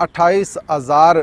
28,000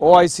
OIC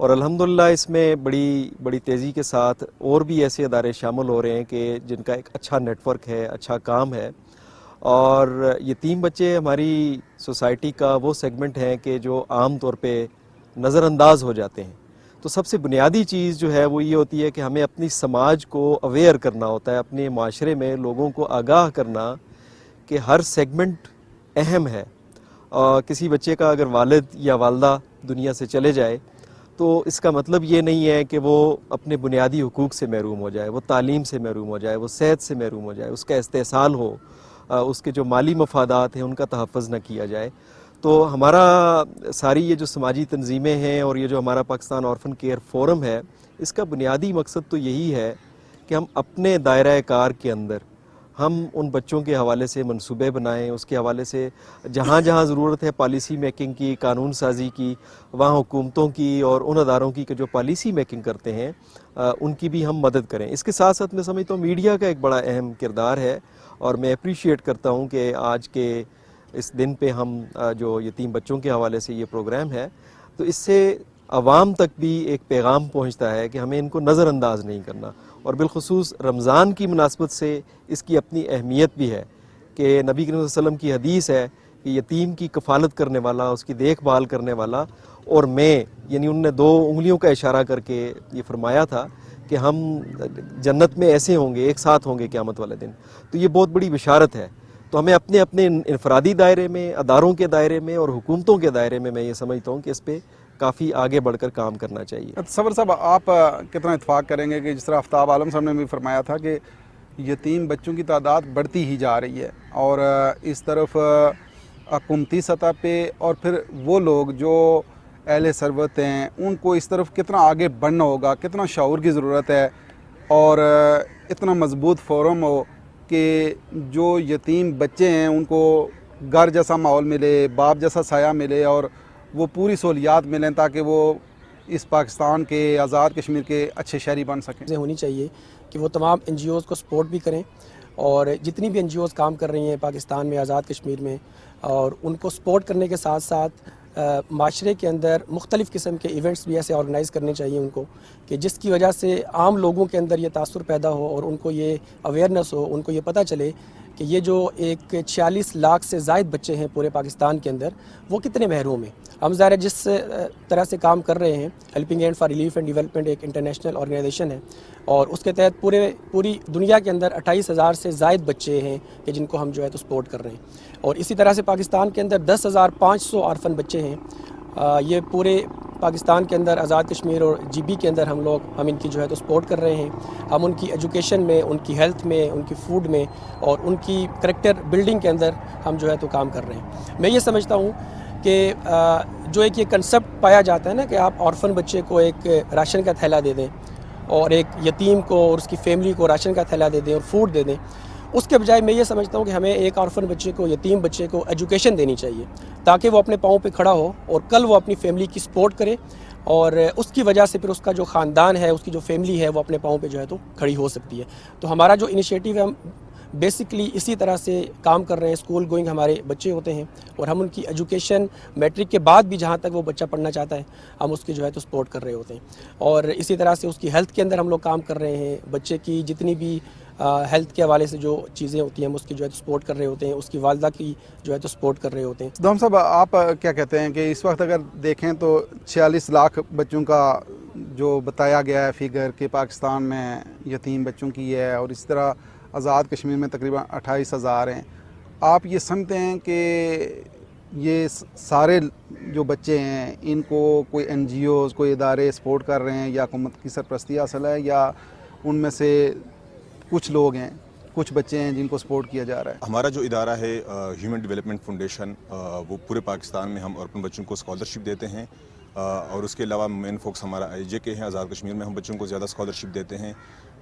اور الحمدللہ اس میں بڑی تیزی کے ساتھ اور بھی ایسے ادارے شامل ہو رہے ہیں کہ جن کا ایک اچھا نیٹ ورک ہے، اچھا کام ہے. اور یتیم بچے ہماری سوسائٹی کا وہ سیگمنٹ ہے کہ جو عام طور پہ نظر انداز ہو جاتے ہیں. تو سب سے بنیادی چیز جو ہے وہ یہ ہوتی ہے کہ ہمیں اپنی سماج کو اویئر کرنا ہوتا ہے، اپنے معاشرے میں لوگوں کو آگاہ کرنا کہ ہر سیگمنٹ اہم ہے. کسی بچے کا اگر والد یا والدہ دنیا سے چلے جائے تو اس کا مطلب یہ نہیں ہے کہ وہ اپنے بنیادی حقوق سے محروم ہو جائے، وہ تعلیم سے محروم ہو جائے، وہ صحت سے محروم ہو جائے، اس کا استحصال ہو، اس کے جو مالی مفادات ہیں ان کا تحفظ نہ کیا جائے. تو ہمارا ساری یہ جو سماجی تنظیمیں ہیں اور یہ جو ہمارا پاکستان آرفن کیئر فورم ہے، اس کا بنیادی مقصد تو یہی ہے کہ ہم اپنے دائرہ کار کے اندر ہم ان بچوں کے حوالے سے منصوبے بنائیں، اس کے حوالے سے جہاں جہاں ضرورت ہے پالیسی میکنگ کی، قانون سازی کی، وہاں حکومتوں کی اور ان اداروں کی کہ جو پالیسی میکنگ کرتے ہیں ان کی بھی ہم مدد کریں. اس کے ساتھ ساتھ میں سمجھتا ہوں میڈیا کا ایک بڑا اہم کردار ہے، اور میں اپریشیٹ کرتا ہوں کہ آج کے اس دن پہ ہم جو یتیم بچوں کے حوالے سے یہ پروگرام ہے تو اس سے عوام تک بھی ایک پیغام پہنچتا ہے کہ ہمیں ان کو نظر انداز نہیں کرنا. اور بالخصوص رمضان کی مناسبت سے اس کی اپنی اہمیت بھی ہے کہ نبی کریم صلی اللہ علیہ وسلم کی حدیث ہے کہ یتیم کی کفالت کرنے والا، اس کی دیکھ بھال کرنے والا اور میں، یعنی انہوں نے 2 انگلیوں کا اشارہ کر کے یہ فرمایا تھا کہ ہم جنت میں ایسے ہوں گے، ایک ساتھ ہوں گے قیامت والے دن. تو یہ بہت بڑی بشارت ہے. تو ہمیں اپنے انفرادی دائرے میں، اداروں کے دائرے میں اور حکومتوں کے دائرے میں یہ سمجھتا ہوں کہ اس پہ کافی آگے بڑھ کر کام کرنا چاہیے. صبر صاحب، آپ کتنا اتفاق کریں گے کہ جس طرح آفتاب عالم صاحب نے بھی فرمایا تھا کہ یتیم بچوں کی تعداد بڑھتی ہی جا رہی ہے، اور اس طرف حکومتی سطح پہ اور پھر وہ لوگ جو اہل ثروت ہیں ان کو اس طرف کتنا آگے بڑھنا ہوگا، کتنا شعور کی ضرورت ہے، اور اتنا مضبوط فورم ہو کہ جو یتیم بچے ہیں ان کو گھر جیسا ماحول ملے، باپ جیسا سایہ ملے، اور وہ پوری سہولیات ملیں تاکہ وہ اس پاکستان کے آزاد کشمیر کے اچھے شہری بن سکیں. ہونی چاہیے کہ وہ تمام این جی اوز کو سپورٹ بھی کریں، اور جتنی بھی این جی اوز کام کر رہی ہیں پاکستان میں، آزاد کشمیر میں، اور ان کو سپورٹ کرنے کے ساتھ ساتھ معاشرے کے اندر مختلف قسم کے ایونٹس بھی ایسے آرگنائز کرنے چاہیے ان کو کہ جس کی وجہ سے عام لوگوں کے اندر یہ تاثر پیدا ہو اور ان کو یہ اویئرنیس ہو، ان کو یہ پتہ چلے کہ یہ جو ایک 46 لاکھ سے زائد بچے ہیں پورے پاکستان کے اندر، وہ کتنے محروم ہیں. ہم ظاہر ہے جس طرح سے کام کر رہے ہیں، helping hand for relief and development ایک انٹرنیشنل آرگنائزیشن ہے، اور اس کے تحت پوری دنیا کے اندر 28,000 سے زائد بچے ہیں کہ جن کو ہم جو ہے تو سپورٹ کر رہے ہیں. اور اسی طرح سے پاکستان کے اندر 10,500 آرفن بچے ہیں. یہ پورے پاکستان کے اندر آزاد کشمیر اور جی بی کے اندر ہم ان کی جو ہے تو سپورٹ کر رہے ہیں. ہم ان کی ایجوکیشن میں، ان کی ہیلتھ میں، ان کی فوڈ میں اور ان کی کریکٹر بلڈنگ کے اندر ہم جو ہے تو کام کر رہے ہیں. میں یہ سمجھتا ہوں کہ جو ایک یہ کنسپٹ پایا جاتا ہے نا کہ آپ آرفن بچے کو ایک راشن کا تھیلا دے دیں اور ایک یتیم کو اور اس کی فیملی کو راشن کا تھیلا دے دیں اور فوڈ دے دیں، اس کے بجائے میں یہ سمجھتا ہوں کہ ہمیں ایک آرفن بچے کو، یتیم بچے کو ایجوکیشن دینی چاہیے تاکہ وہ اپنے پاؤں پہ کھڑا ہو اور کل وہ اپنی فیملی کی سپورٹ کرے، اور اس کی وجہ سے پھر اس کا جو خاندان ہے، اس کی جو فیملی ہے، وہ اپنے پاؤں پہ جو ہے تو کھڑی ہو سکتی ہے. تو ہمارا جو انیشیٹو ہے، ہم بیسکلی اسی طرح سے کام کر رہے ہیں. اسکول گوئنگ ہمارے بچے ہوتے ہیں اور ہم ان کی ایجوکیشن میٹرک کے بعد بھی جہاں تک وہ بچہ پڑھنا چاہتا ہے ہم اس کی جو ہے تو سپورٹ کر رہے ہوتے ہیں. اور اسی طرح سے اس کی ہیلتھ کے اندر ہم لوگ کام کر رہے ہیں. بچے کی جتنی بھی ہیلتھ کے حوالے سے جو چیزیں ہوتی ہیں ہم اس کی جو ہے تو سپورٹ کر رہے ہوتے ہیں، اس کی والدہ کی جو ہے تو سپورٹ کر رہے ہوتے ہیں. دوم صاحب، آپ کیا کہتے ہیں کہ اس وقت اگر دیکھیں تو 46 لاکھ بچوں کا جو بتایا گیا ہے فگر کہ پاکستان میں یتیم بچوں کی ہے، اور اس طرح آزاد کشمیر میں تقریباً 28,000 ہیں. آپ یہ سمجھتے ہیں کہ یہ سارے جو بچے ہیں ان کو کوئی این جی اوز، کوئی ادارے سپورٹ کر رہے ہیں، یا حکومت کی سرپرستی حاصل ہے، یا ان میں سے کچھ لوگ ہیں، کچھ بچے ہیں جن کو سپورٹ کیا جا رہا ہے؟ ہمارا جو ادارہ ہے ہیومن ڈیولپمنٹ فاؤنڈیشن، وہ پورے پاکستان میں ہم اپنے بچوں کو اسکالرشپ دیتے ہیں، اور اس کے علاوہ مین فوکس ہمارا آئی جے کے ہیں. آزاد کشمیر میں ہم بچوں کو زیادہ اسکالرشپ دیتے ہیں.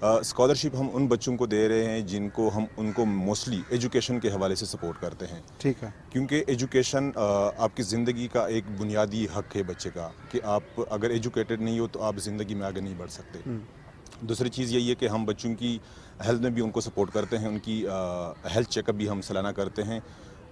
اسکالرشپ ہم ان بچوں کو دے رہے ہیں جن کو ہم ان کو موسٹلی ایجوکیشن کے حوالے سے سپورٹ کرتے ہیں. ٹھیک ہے. کیونکہ ایجوکیشن آپ کی زندگی کا ایک بنیادی حق ہے بچے کا، کہ آپ اگر ایجوکیٹڈ نہیں ہو تو آپ زندگی میں آگے نہیں بڑھ سکتے. دوسری چیز یہی ہے کہ ہم بچوں کی ہیلتھ میں بھی ان کو سپورٹ کرتے ہیں. ان کی ہیلتھ چیک اپ بھی ہم سالانہ کرتے ہیں.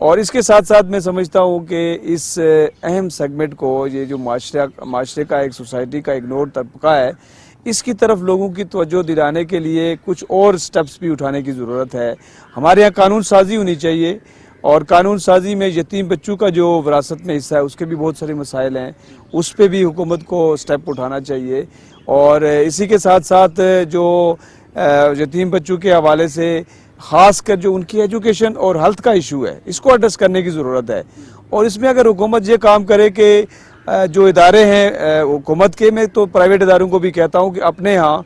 اور اس کے ساتھ ساتھ میں سمجھتا ہوں کہ اس اہم سیگمنٹ کو، یہ جو معاشرے کا ایک سوسائٹی کا اگنور طبقہ ہے، اس کی طرف لوگوں کی توجہ دلانے کے لیے کچھ اور سٹیپس بھی اٹھانے کی ضرورت ہے. ہمارے یہاں قانون سازی ہونی چاہیے، اور قانون سازی میں یتیم بچوں کا جو وراثت میں حصہ ہے اس کے بھی بہت سارے مسائل ہیں، اس پہ بھی حکومت کو سٹیپ اٹھانا چاہیے. اور اسی کے ساتھ ساتھ جو یتیم بچوں کے حوالے سے خاص کر جو ان کی ایجوکیشن اور ہیلتھ کا ایشو ہے، اس کو ایڈریس کرنے کی ضرورت ہے. اور اس میں اگر حکومت یہ کام کرے کہ جو ادارے ہیں حکومت کے، میں تو پرائیویٹ اداروں کو بھی کہتا ہوں کہ اپنے ہاں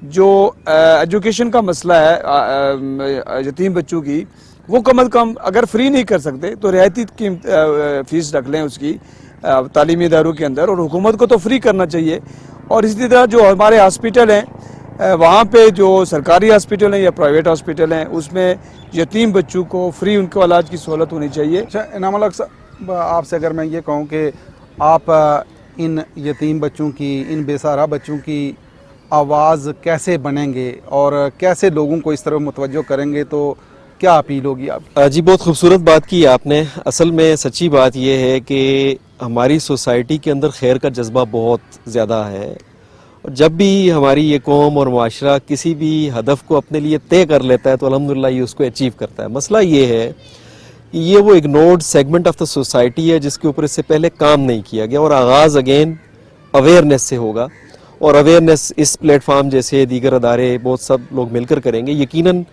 جو ایجوکیشن کا مسئلہ ہے یتیم بچوں کی، وہ کم از کم اگر فری نہیں کر سکتے تو رعایتی فیس رکھ لیں اس کی تعلیمی اداروں کے اندر، اور حکومت کو تو فری کرنا چاہیے. اور اسی طرح جو ہمارے ہاسپٹل ہیں، وہاں پہ جو سرکاری ہاسپٹل ہیں یا پرائیویٹ ہاسپٹل ہیں، اس میں یتیم بچوں کو فری ان کو علاج کی سہولت ہونی چاہیے. اچھا انعام الحق صاحب، آپ سے اگر میں یہ کہوں کہ آپ ان یتیم بچوں کی، ان بے سہارا بچوں کی آواز کیسے بنیں گے اور کیسے لوگوں کو اس طرح متوجہ کریں گے، تو کیا اپیل ہوگی آپ؟ جی بہت خوبصورت بات کی آپ نے. اصل میں سچی بات یہ ہے کہ ہماری سوسائٹی کے اندر خیر کا جذبہ بہت زیادہ ہے، اور جب بھی ہماری یہ قوم اور معاشرہ کسی بھی ہدف کو اپنے لیے طے کر لیتا ہے تو الحمدللہ یہ اس کو اچیو کرتا ہے. مسئلہ یہ ہے کہ یہ وہ ignored segment of the society ہے جس کے اوپر اس سے پہلے کام نہیں کیا گیا، اور آغاز اگین اویئرنیس سے ہوگا. اور اویئرنیس اس پلیٹ فارم جیسے دیگر ادارے بہت سب لوگ مل کر کریں گے. یقیناً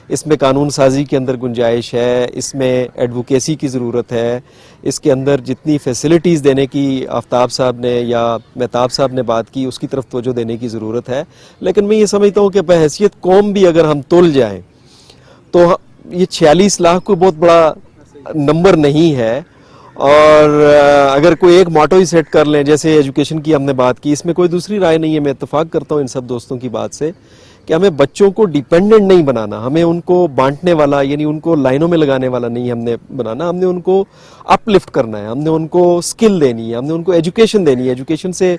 اس میں قانون سازی کے اندر گنجائش ہے، اس میں ایڈوکیسی کی ضرورت ہے، اس کے اندر جتنی فیسلٹیز دینے کی آفتاب صاحب نے یا مہتاب صاحب نے بات کی اس کی طرف توجہ دینے کی ضرورت ہے. لیکن میں یہ سمجھتا ہوں کہ بحیثیت قوم بھی اگر ہم تل جائیں تو یہ 46 لاکھ کوئی بہت بڑا نمبر نہیں ہے. اور اگر کوئی ایک موٹو ہی سیٹ کر لیں، جیسے ایجوکیشن کی ہم نے بات کی، اس میں کوئی دوسری رائے نہیں ہے. میں اتفاق کرتا ہوں ان سب دوستوں کی بات سے کہ ہمیں بچوں کو ڈیپینڈنٹ نہیں بنانا، ہمیں ان کو بانٹنے والا یعنی ان کو لائنوں میں لگانے والا نہیں ہم نے بنانا. ہم نے ان کو اپ لفٹ کرنا ہے، ہم نے ان کو سکل دینی ہے، ہم نے ان کو ایجوکیشن دینی ہے. ایجوکیشن سے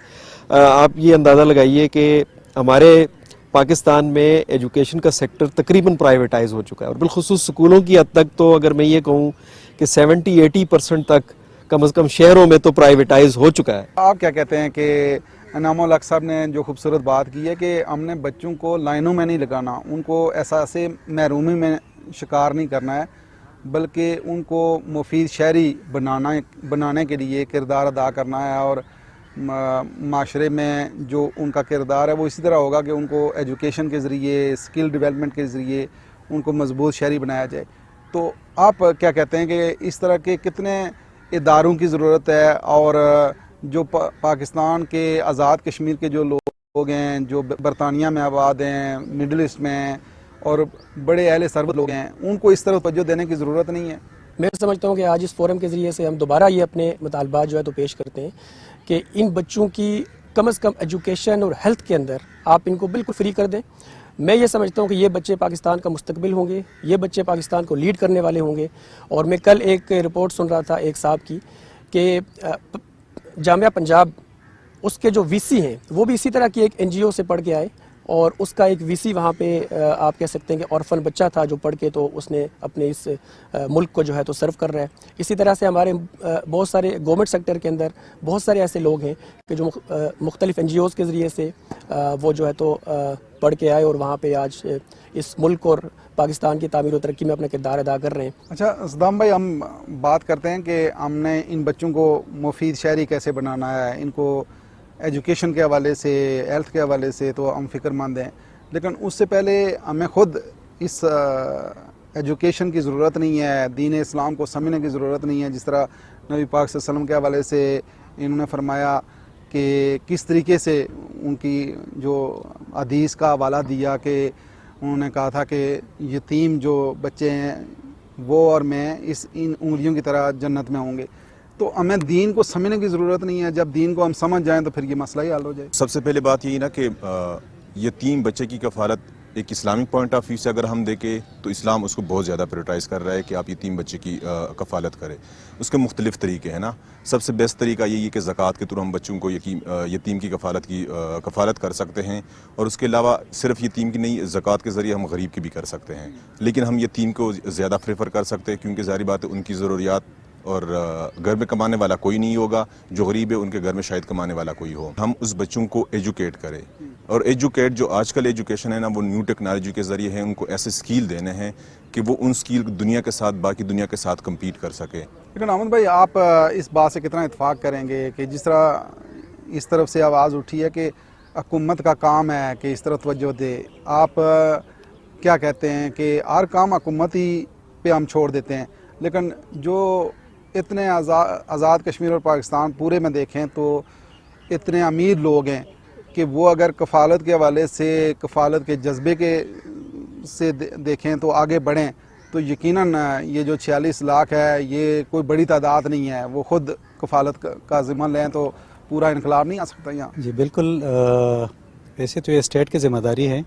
آپ یہ اندازہ لگائیے کہ ہمارے پاکستان میں ایجوکیشن کا سیکٹر تقریباً پرائیویٹائز ہو چکا ہے، اور بالخصوص سکولوں کی حد تک تو اگر میں یہ کہوں کہ 70-80% تک کم از کم شہروں میں تو پرائیویٹائز ہو چکا ہے. آپ کیا کہتے ہیں کہ انعام الحق صاحب نے جو خوبصورت بات کی ہے کہ ہم نے بچوں کو لائنوں میں نہیں لگانا، ان کو احساس محرومی میں شکار نہیں کرنا ہے، بلکہ ان کو مفید شہری بنانے کے لیے کردار ادا کرنا ہے. اور معاشرے میں جو ان کا کردار ہے وہ اسی طرح ہوگا کہ ان کو ایجوکیشن کے ذریعے، اسکل ڈیولپمنٹ کے ذریعے ان کو مضبوط شہری بنایا جائے. تو آپ کیا کہتے ہیں کہ اس طرح کے کتنے اداروں کی ضرورت ہے، اور جو پاکستان کے آزاد کشمیر کے جو لوگ ہیں، جو برطانیہ میں آباد ہیں، مڈل ایسٹ میں ہیں، اور بڑے اہل ثروت لوگ ہیں، ان کو اس طرح توجہ دینے کی ضرورت نہیں ہے؟ میں سمجھتا ہوں کہ آج اس فورم کے ذریعے سے ہم دوبارہ یہ اپنے مطالبات جو ہے تو پیش کرتے ہیں کہ ان بچوں کی کم از کم ایجوکیشن اور ہیلتھ کے اندر آپ ان کو بالکل فری کر دیں. میں یہ سمجھتا ہوں کہ یہ بچے پاکستان کا مستقبل ہوں گے، یہ بچے پاکستان کو لیڈ کرنے والے ہوں گے. اور میں کل ایک رپورٹ سن رہا تھا ایک صاحب کی کہ جامعہ پنجاب، اس کے جو وی سی ہیں وہ بھی اسی طرح کی ایک این جی او سے پڑھ کے آئے، اور اس کا ایک وی سی وہاں پہ آپ کہہ سکتے ہیں کہ اورفن بچہ تھا جو پڑھ کے تو اس نے اپنے اس ملک کو جو ہے تو سرو کر رہا ہے. اسی طرح سے ہمارے بہت سارے گورنمنٹ سیکٹر کے اندر بہت سارے ایسے لوگ ہیں کہ جو مختلف این جی اوز کے ذریعے سے وہ جو ہے تو پڑھ کے آئے اور وہاں پہ آج اس ملک اور پاکستان کی تعمیر و ترقی میں اپنا کردار ادا کر رہے ہیں. اچھا صدام بھائی، ہم بات کرتے ہیں کہ ہم نے ان بچوں کو مفید شہری کیسے بنانا ہے، ان کو ایجوکیشن کے حوالے سے، ہیلتھ کے حوالے سے تو ہم فکر مند ہیں، لیکن اس سے پہلے ہمیں خود اس ایجوکیشن کی ضرورت نہیں ہے، دین اسلام کو سمجھنے کی ضرورت نہیں ہے. جس طرح نبی پاک صلی اللہ علیہ وسلم کے حوالے سے انہوں نے فرمایا کہ کس طریقے سے ان کی جو حدیث کا حوالہ دیا کہ انہوں نے کہا تھا کہ یتیم جو بچے ہیں وہ اور میں ان انگلیوں کی طرح جنت میں ہوں گے. تو ہمیں دین کو سمجھنے کی ضرورت نہیں ہے، جب دین کو ہم سمجھ جائیں تو پھر یہ مسئلہ ہی حل ہو جائے. سب سے پہلے بات یہی نا کہ یتیم بچے کی کفالت ایک اسلامک پوائنٹ آف ویو سے اگر ہم دیکھیں تو اسلام اس کو بہت زیادہ پریورٹائز کر رہا ہے کہ آپ یتیم بچے کی کفالت کریں. اس کے مختلف طریقے ہیں نا. سب سے بیسٹ طریقہ یہی ہے کہ زکوٰۃ کے تھرو ہم بچوں کو یتیم کی کفالت کر سکتے ہیں, اور اس کے علاوہ صرف یتیم کی نہیں, زکوٰۃ کے ذریعے ہم غریب کی بھی کر سکتے ہیں. لیکن ہم یتیم کو زیادہ پریفر کر سکتے ہیں کیونکہ ظاہری بات ہے ان کی ضروریات, اور گھر میں کمانے والا کوئی نہیں ہوگا, جو غریب ہے ان کے گھر میں شاید کمانے والا کوئی ہو. ہم اس بچوں کو ایجوکیٹ کریں, اور ایجوکیٹ جو آج کل ایجوکیشن ہے نا وہ نیو ٹیکنالوجی کے ذریعے ہے. ان کو ایسے اسکیل دینے ہیں کہ وہ ان اسکیل دنیا کے ساتھ, باقی دنیا کے ساتھ کمپیٹ کر سکے. لیکن احمد بھائی, آپ اس بات سے کتنا اتفاق کریں گے کہ جس طرح اس طرف سے آواز اٹھی ہے کہ حکومت کا کام ہے کہ اس طرح توجہ دے, آپ کیا کہتے ہیں کہ ہر کام حکومت ہی پہ ہم چھوڑ دیتے ہیں, لیکن جو اتنے آزاد کشمیر اور پاکستان پورے میں دیکھیں تو اتنے امیر لوگ ہیں کہ وہ اگر کفالت کے حوالے سے, کفالت کے جذبے کے سے دیکھیں تو آگے بڑھیں تو یقیناً یہ جو 46 لاکھ ہے یہ کوئی بڑی تعداد نہیں ہے. وہ خود کفالت کا ذمہ لیں تو پورا انقلاب نہیں آ سکتا یہاں. جی بالکل, ویسے تو یہ اسٹیٹ کی ذمہ داری ہے,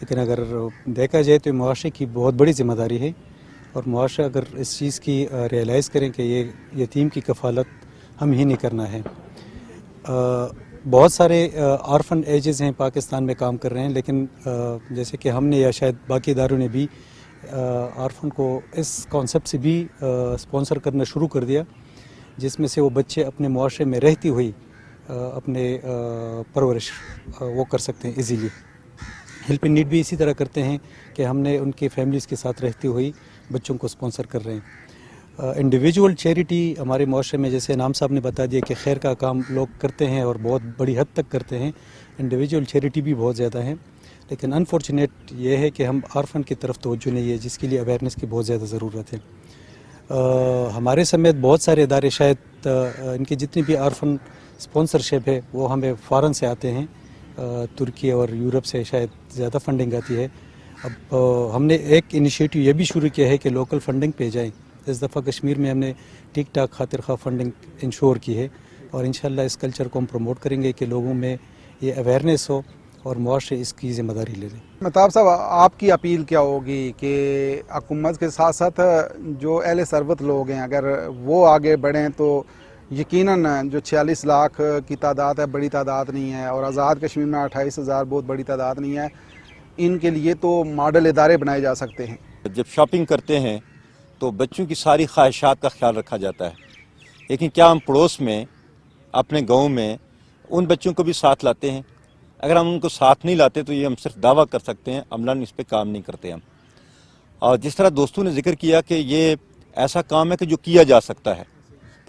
لیکن اگر دیکھا جائے تو معاشرے کی بہت بڑی ذمہ داری ہے, اور معاشرہ اگر اس چیز کی ریئلائز کریں کہ یہ یتیم کی کفالت ہم ہی نہیں کرنا ہے. بہت سارے آرفن ایجز ہیں پاکستان میں کام کر رہے ہیں, لیکن جیسے کہ ہم نے یا شاید باقی اداروں نے بھی آرفن کو اس کانسیپٹ سے بھی اسپانسر کرنا شروع کر دیا, جس میں سے وہ بچے اپنے معاشرے میں رہتی ہوئی اپنے پرورش وہ کر سکتے ہیں ایزیلی. ہیلپ ان نیڈ بھی اسی طرح کرتے ہیں کہ ہم نے ان کے فیملیز کے ساتھ رہتی ہوئی بچوں کو اسپانسر کر رہے ہیں. انڈیویجول چیریٹی ہمارے معاشرے میں, جیسے نام صاحب نے بتا دیا کہ خیر کا کام لوگ کرتے ہیں اور بہت بڑی حد تک کرتے ہیں, انڈیویجول چیریٹی بھی بہت زیادہ ہیں, لیکن انفارچونیٹ یہ ہے کہ ہم آرفن کی طرف توجہ نہیں ہے, جس کے لیے اویئرنیس کی بہت زیادہ ضرورت ہے. ہمارے سمیت بہت سارے ادارے, شاید ان کی جتنی بھی آرفن اسپانسرشپ ہے وہ ہمیں فارن سے آتے ہیں, ترکی اور یورپ سے شاید زیادہ فنڈنگ آتی ہے. اب ہم نے ایک انیشیٹو یہ بھی شروع کیا ہے کہ لوکل فنڈنگ پہ جائیں. اس دفعہ کشمیر میں ہم نے ٹھیک ٹھاک خاطر خواہ فنڈنگ انشور کی ہے, اور انشاءاللہ اس کلچر کو ہم پروموٹ کریں گے کہ لوگوں میں یہ اویئرنیس ہو اور معاشرے اس کی ذمہ داری لے لیں. مہتاب صاحب, آپ کی اپیل کیا ہوگی کہ حکومت کے ساتھ ساتھ جو اہل ثروت لوگ ہیں اگر وہ آگے بڑھیں تو یقیناً جو 46 لاکھ کی تعداد ہے بڑی تعداد نہیں ہے, اور آزاد کشمیر میں 28,000 بہت بڑی تعداد نہیں ہے. ان کے لیے تو ماڈل ادارے بنائے جا سکتے ہیں. جب شاپنگ کرتے ہیں تو بچوں کی ساری خواہشات کا خیال رکھا جاتا ہے, لیکن کیا ہم پڑوس میں اپنے گاؤں میں ان بچوں کو بھی ساتھ لاتے ہیں؟ اگر ہم ان کو ساتھ نہیں لاتے تو یہ ہم صرف دعویٰ کر سکتے ہیں, عملاً اس پہ کام نہیں کرتے ہم. اور جس طرح دوستوں نے ذکر کیا کہ یہ ایسا کام ہے کہ جو کیا جا سکتا ہے.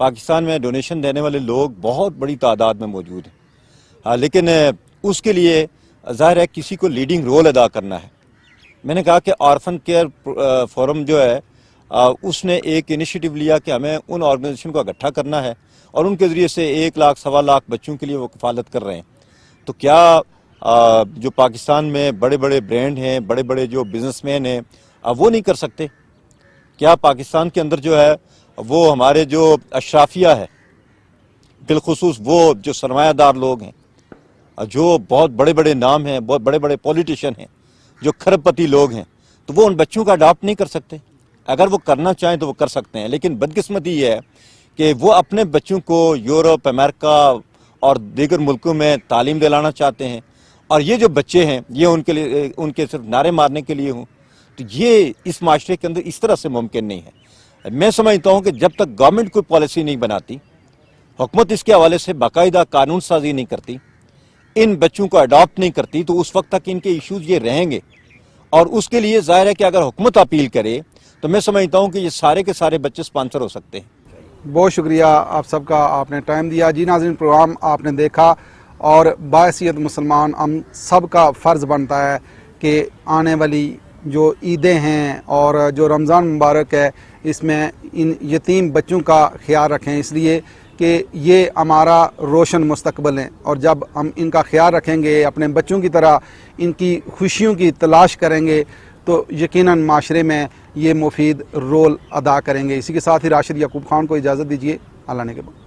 پاکستان میں ڈونیشن دینے والے لوگ بہت بڑی تعداد میں موجود ہیں, لیکن اس کے لیے ظاہر ہے کسی کو لیڈنگ رول ادا کرنا ہے. میں نے کہا کہ آرفن کیئر فورم جو ہے اس نے ایک انیشیٹو لیا کہ ہمیں ان آرگنائزیشن کو اکٹھا کرنا ہے, اور ان کے ذریعے سے 1 لاکھ سوا لاکھ بچوں کے لیے وہ کفالت کر رہے ہیں. تو کیا جو پاکستان میں بڑے بڑے برانڈ ہیں, بڑے بڑے جو بزنس مین ہیں, وہ نہیں کر سکتے؟ کیا پاکستان کے اندر جو ہے وہ ہمارے جو اشرافیہ ہے, بالخصوص وہ جو سرمایہ دار لوگ ہیں, جو بہت بڑے بڑے نام ہیں, بہت بڑے بڑے پولیٹیشین ہیں, جو کھرب پتی لوگ ہیں, تو وہ ان بچوں کا اڈاپٹ نہیں کر سکتے؟ اگر وہ کرنا چاہیں تو وہ کر سکتے ہیں, لیکن بدقسمتی یہ ہے کہ وہ اپنے بچوں کو یورپ, امریکہ اور دیگر ملکوں میں تعلیم دلانا چاہتے ہیں, اور یہ جو بچے ہیں یہ ان کے لیے, ان کے صرف نعرے مارنے کے لیے ہوں. تو یہ اس معاشرے کے اندر اس طرح سے ممکن نہیں ہے. میں سمجھتا ہوں کہ جب تک گورنمنٹ کوئی پالیسی نہیں بناتی, حکومت اس کے حوالے سے باقاعدہ قانون سازی نہیں کرتی, ان بچوں کو اڈاپٹ نہیں کرتی, تو اس وقت تک ان کے ایشوز یہ رہیں گے. اور اس کے لیے ظاہر ہے کہ اگر حکومت اپیل کرے تو میں سمجھتا ہوں کہ یہ سارے کے سارے بچے سپانسر ہو سکتے ہیں. بہت شکریہ آپ سب کا, آپ نے ٹائم دیا. جی ناظرین, پروگرام آپ نے دیکھا, اور باحثیت مسلمان ہم سب کا فرض بنتا ہے کہ آنے والی جو عیدیں ہیں اور جو رمضان مبارک ہے اس میں ان یتیم بچوں کا خیال رکھیں, اس لیے کہ یہ ہمارا روشن مستقبل ہے, اور جب ہم ان کا خیال رکھیں گے, اپنے بچوں کی طرح ان کی خوشیوں کی تلاش کریں گے, تو یقیناً معاشرے میں یہ مفید رول ادا کریں گے. اسی کے ساتھ ہی راشد یعقوب خان کو اجازت دیجیے. اللہ نے کے بعد.